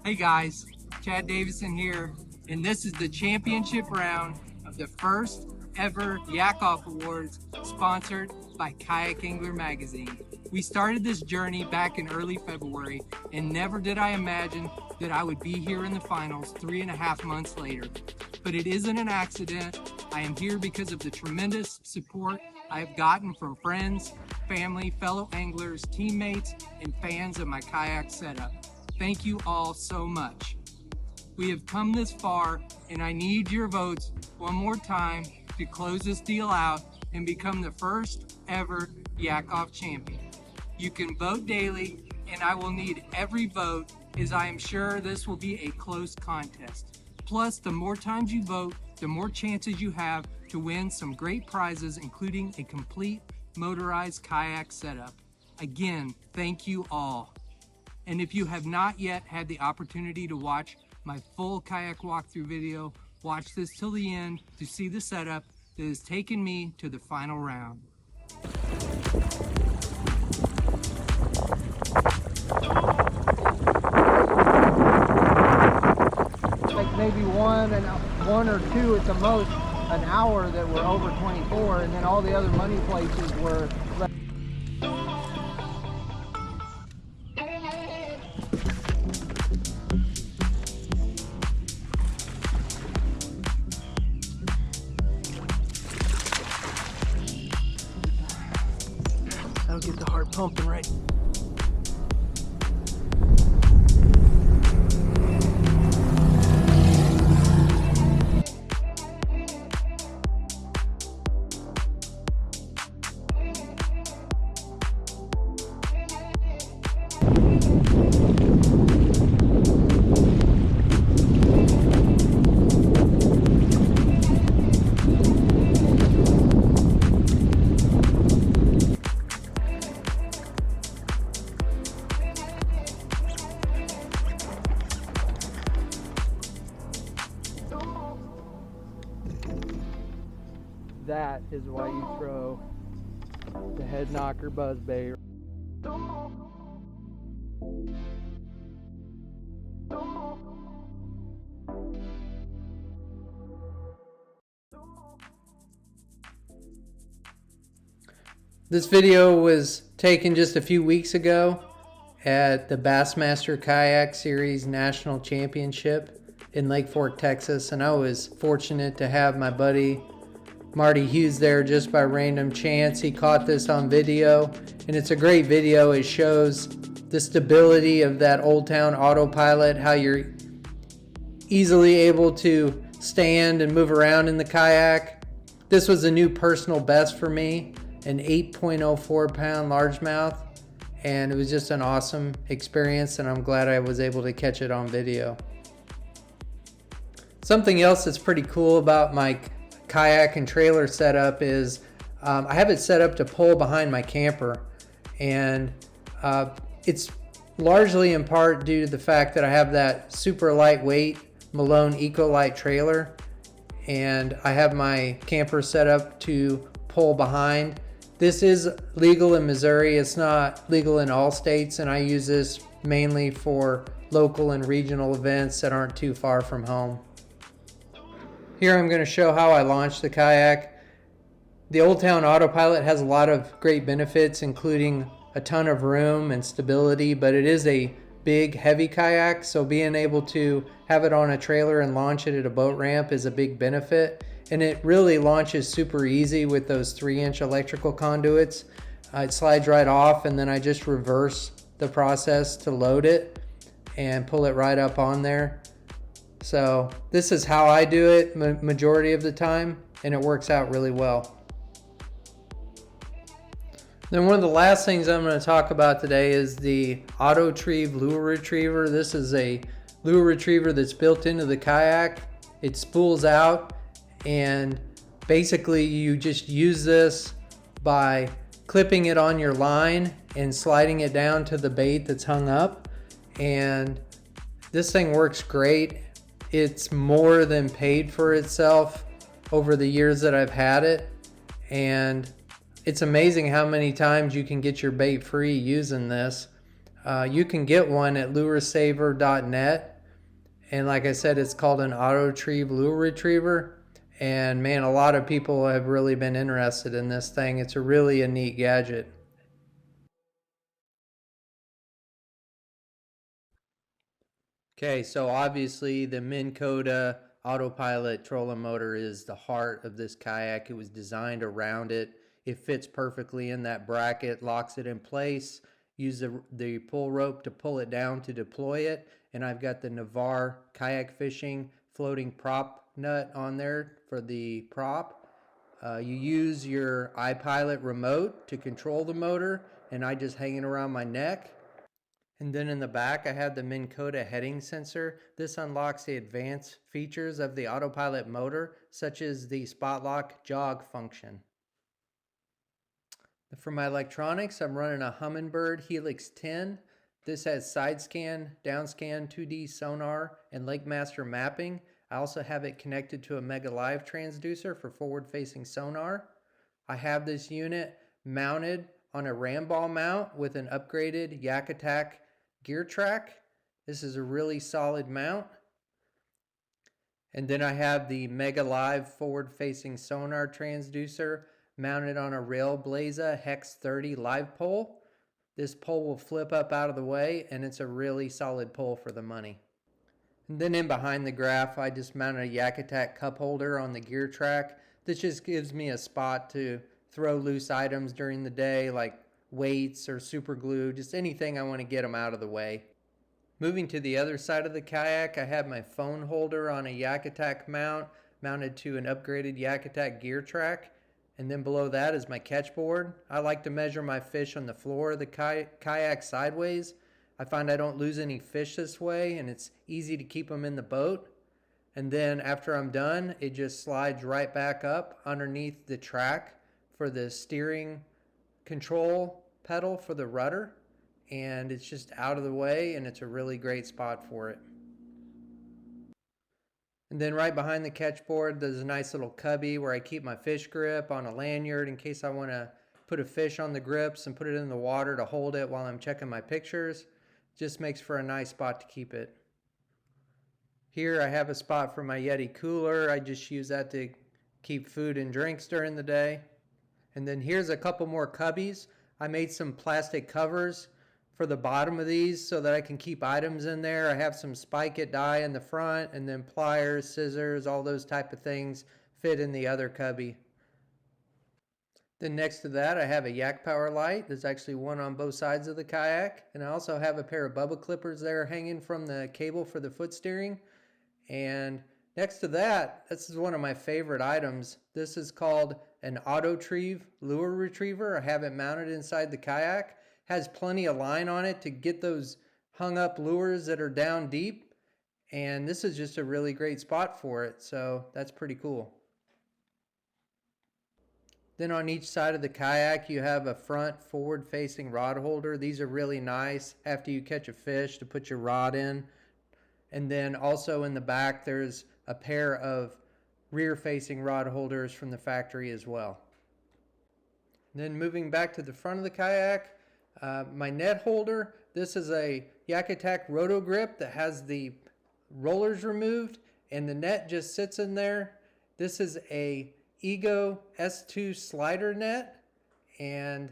Hey guys, Chad Davison here, and this is the championship round of the first ever YakOff Awards sponsored by Kayak Angler Magazine. We started this journey back in early February, and never did I imagine that I would be here in the finals 3.5 months later. But it isn't an accident. I am here because of the tremendous support I have gotten from friends, family, fellow anglers, teammates, and fans of my kayak setup. Thank you all so much. We have come this far, and I need your votes one more time to close this deal out and become the first ever YakOff Champion. You can vote daily, and I will need every vote, as I am sure this will be a close contest. Plus, the more times you vote, the more chances you have to win some great prizes, including a complete motorized kayak setup. Again, thank you all. And if you have not yet had the opportunity to watch my full kayak walkthrough video, watch this till the end to see the setup that has taken me to the final round. Like maybe one or two at the most an hour that were over 24, and then all the other money places were That'll get the heart pumping right. that is why you throw the head knocker buzzbait. This video was taken just a few weeks ago at the Bassmaster Kayak Series National Championship in Lake Fork, Texas, and I was fortunate to have my buddy Marty Hughes there just by random chance. He caught this on video, and it's a great video. It shows the stability of that Old Town AutoPilot, how you're easily able to stand and move around in the kayak. This was a new personal best for me, an 8.04 pound largemouth, and it was just an awesome experience, and I'm glad I was able to catch it on video. Something else that's pretty cool about my kayak and trailer setup is I have it set up to pull behind my camper, and it's largely in part due to the fact that I have that super lightweight Malone Ecolite trailer, and I have my camper set up to pull behind. This is legal in Missouri. It's not legal in all states, and I use this mainly for local and regional events that aren't too far from home. Here I'm going to show how I launched the kayak. The Old Town AutoPilot has a lot of great benefits, including a ton of room and stability, but it is a big, heavy kayak, so being able to have it on a trailer and launch it at a boat ramp is a big benefit. And it really launches super easy with those 3-inch electrical conduits. It slides right off, and then I just reverse the process to load it and pull it right up on there. So this is how I do it majority of the time, and it works out really well. Then one of the last things I'm going to talk about today is the AutoTreeve lure retriever. This is a lure retriever that's built into the kayak. It spools out, and basically you just use this by clipping it on your line and sliding it down to the bait that's hung up, and this thing works great. It's more than paid for itself over the years that I've had it, and it's amazing how many times you can get your bait free using this. You can get one at luresaver.net. And like I said, it's called an AutoTrieve lure retriever. And man, a lot of people have really been interested in this thing. It's really a neat gadget. Okay, so obviously the Minn Kota AutoPilot trolling motor is the heart of this kayak. It was designed around it. It fits perfectly in that bracket, locks it in place. Use the pull rope to pull it down to deploy it. And I've got the Navarre kayak fishing floating prop nut on there for the prop. You use your iPilot remote to control the motor, and I just hang it around my neck. And then in the back, I have the Minn Kota heading sensor. This unlocks the advanced features of the AutoPilot motor, such as the spot lock jog function. For my electronics, I'm running a Humminbird Helix 10. This has side scan, down scan, 2D sonar, and Lake Master mapping. I also have it connected to a Mega Live transducer for forward-facing sonar. I have this unit mounted on a ram ball mount with an upgraded YakAttack gear track. This is a really solid mount. And then I have the Mega Live forward-facing sonar transducer mounted on a Railblaza Hex 30 live pole. This pole will flip up out of the way, and it's a really solid pole for the money. And then in behind the graph, I just mounted a YakAttack cup holder on the gear track. This just gives me a spot to throw loose items during the day, like weights or super glue, just anything I want to get them out of the way. Moving to the other side of the kayak, I have my phone holder on a YakAttack mount mounted to an upgraded YakAttack gear track. And then below that is my catch board. I like to measure my fish on the floor of the kayak sideways. I find I don't lose any fish this way, and it's easy to keep them in the boat. And then after I'm done, it just slides right back up underneath the track for the steering control pedal for the rudder. And it's just out of the way, and it's a really great spot for it. And then right behind the catch board, there's a nice little cubby where I keep my fish grip on a lanyard in case I want to put a fish on the grips and put it in the water to hold it while I'm checking my pictures. Just makes for a nice spot to keep it. Here I have a spot for my Yeti cooler. I just use that to keep food and drinks during the day. And then here's a couple more cubbies. I made some plastic covers for the bottom of these so that I can keep items in there. I have some spike it die in the front, and then pliers, scissors, all those type of things fit in the other cubby. Then next to that, I have a Yak Power light. There's actually one on both sides of the kayak. And I also have a pair of bubble clippers there hanging from the cable for the foot steering. And next to that, this is one of my favorite items. This is called an AutoTrieve lure retriever. I have it mounted inside the kayak. Has plenty of line on it to get those hung up lures that are down deep. And this is just a really great spot for it. So that's pretty cool. Then on each side of the kayak, you have a front forward-facing rod holder. These are really nice after you catch a fish to put your rod in. And then also in the back, there's a pair of rear-facing rod holders from the factory as well. Then moving back to the front of the kayak, my net holder. This is a YakAttack Roto Grip that has the rollers removed, and the net just sits in there. This is a Ego S2 slider net and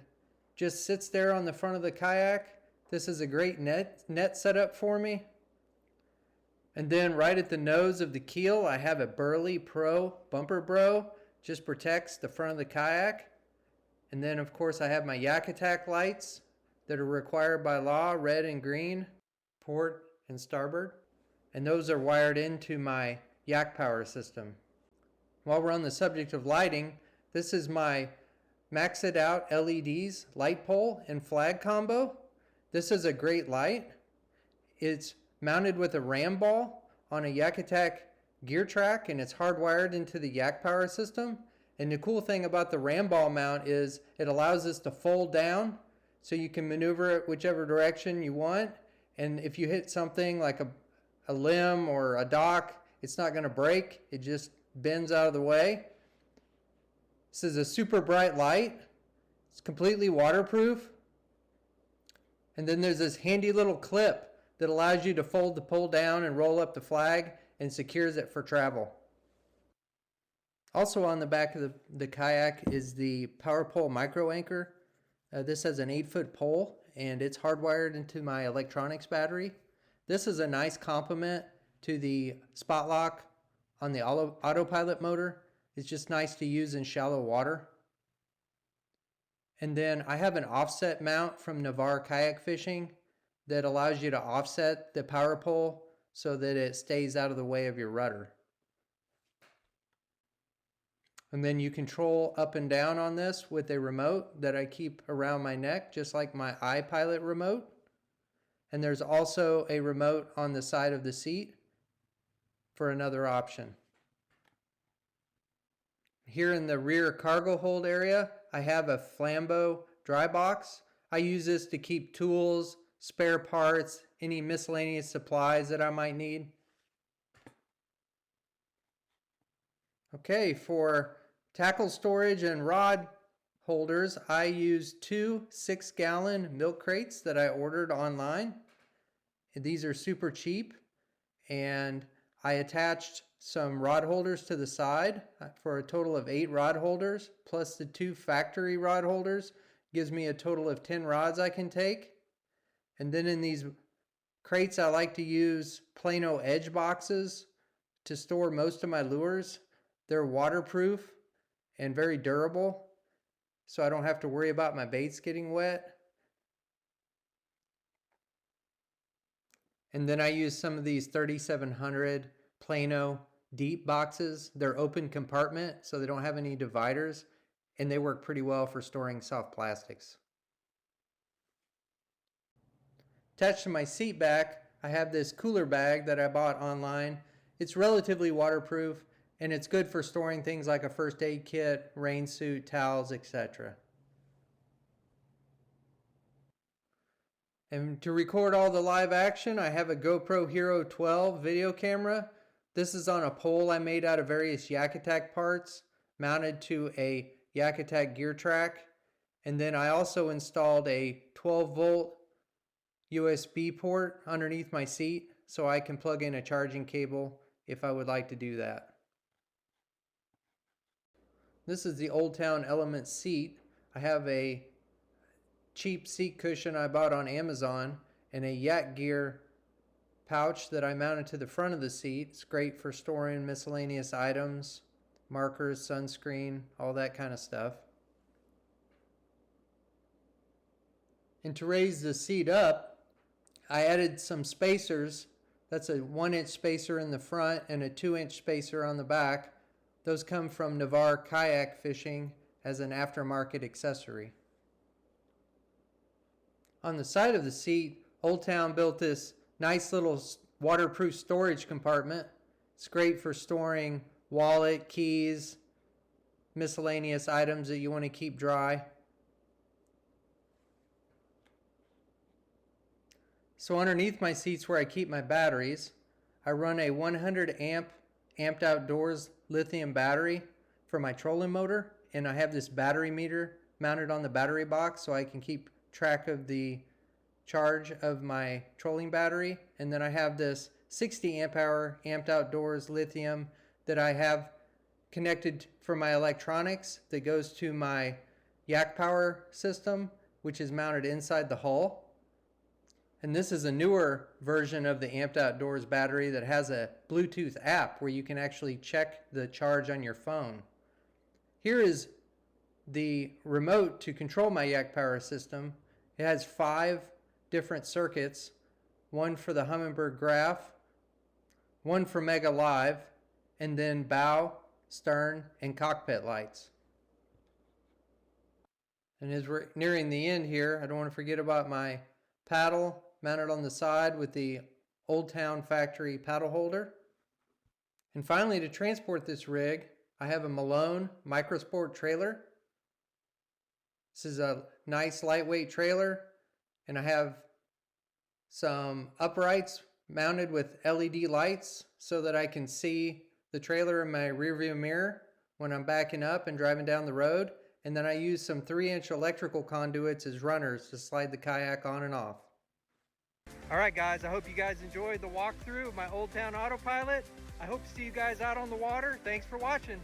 just sits there on the front of the kayak. This is a great net setup for me. And then right at the nose of the keel, I have a Burley Pro bumper bro. Just protects the front of the kayak. And then of course I have my YakAttack lights that are required by law, red and green, port and starboard. And those are wired into my Yak Power system. While we're on the subject of lighting, this is my Max It Out LEDs light pole and flag combo. This is a great light. It's mounted with a ram ball on a YakAttack gear track, and it's hardwired into the Yak Power system. And the cool thing about the ram ball mount is it allows this to fold down so you can maneuver it whichever direction you want. And if you hit something like a limb or a dock, it's not going to break. It just bends out of the way. This is a super bright light. It's completely waterproof. And then there's this handy little clip that allows you to fold the pole down and roll up the flag and secures it for travel. Also on the back of the kayak is the power pole micro anchor. This has an 8-foot pole and it's hardwired into my electronics battery. This is a nice complement to the spot lock on the AutoPilot motor. It's just nice to use in shallow water. And then I have an offset mount from Navarre Kayak Fishing that allows you to offset the power pole so that it stays out of the way of your rudder. And then you control up and down on this with a remote that I keep around my neck, just like my iPilot remote. And there's also a remote on the side of the seat for another option. Here in the rear cargo hold area, I have a Flambeau dry box. I use this to keep tools, spare parts, any miscellaneous supplies that I might need. Okay, for tackle storage and rod holders, I use 2 6-gallon milk crates that I ordered online. These are super cheap, and I attached some rod holders to the side for a total of 8 rod holders, plus the 2 factory rod holders gives me a total of 10 rods I can take. And then in these crates, I like to use Plano edge boxes to store most of my lures. They're waterproof and very durable, so I don't have to worry about my baits getting wet. And then I use some of these 3700 Plano deep boxes. They're open compartment, so they don't have any dividers, and they work pretty well for storing soft plastics. Attached to my seat back, I have this cooler bag that I bought online. It's relatively waterproof, and it's good for storing things like a first aid kit, rain suit, towels, etc. And to record all the live action, I have a GoPro Hero 12 video camera. This is on a pole I made out of various YakAttack parts, mounted to a YakAttack gear track. And then I also installed a 12-volt USB port underneath my seat so I can plug in a charging cable if I would like to do that. This is the Old Town Element seat. I have a cheap seat cushion I bought on Amazon and a Yak Gear pouch that I mounted to the front of the seat. It's great for storing miscellaneous items, markers, sunscreen, all that kind of stuff. And to raise the seat up, I added some spacers. That's a 1-inch spacer in the front and a 2-inch spacer on the back. Those come from Navarre Kayak Fishing as an aftermarket accessory. On the side of the seat, Old Town built this nice little waterproof storage compartment. It's great for storing wallet, keys, miscellaneous items that you want to keep dry. So underneath my seats where I keep my batteries, I run a 100 amp Amped Outdoors lithium battery for my trolling motor, and I have this battery meter mounted on the battery box so I can keep track of the charge of my trolling battery. And then I have this 60 amp hour Amped Outdoors lithium that I have connected for my electronics that goes to my Yak Power system, which is mounted inside the hull. And this is a newer version of the Amped Outdoors battery that has a Bluetooth app where you can actually check the charge on your phone. Here is the remote to control my Yak Power system. It has 5 different circuits, one for the Humminbird Graph, one for Mega Live, and then bow, stern, and cockpit lights. And as we're nearing the end here, I don't want to forget about my paddle mounted on the side with the Old Town factory paddle holder. And finally, to transport this rig, I have a Malone Microsport trailer. This is a nice lightweight trailer, and I have some uprights mounted with LED lights so that I can see the trailer in my rearview mirror when I'm backing up and driving down the road. and then I use some 3-inch electrical conduits as runners to slide the kayak on and off. All right, guys, I hope you guys enjoyed the walkthrough of my Old Town AutoPilot. I hope to see you guys out on the water. Thanks for watching.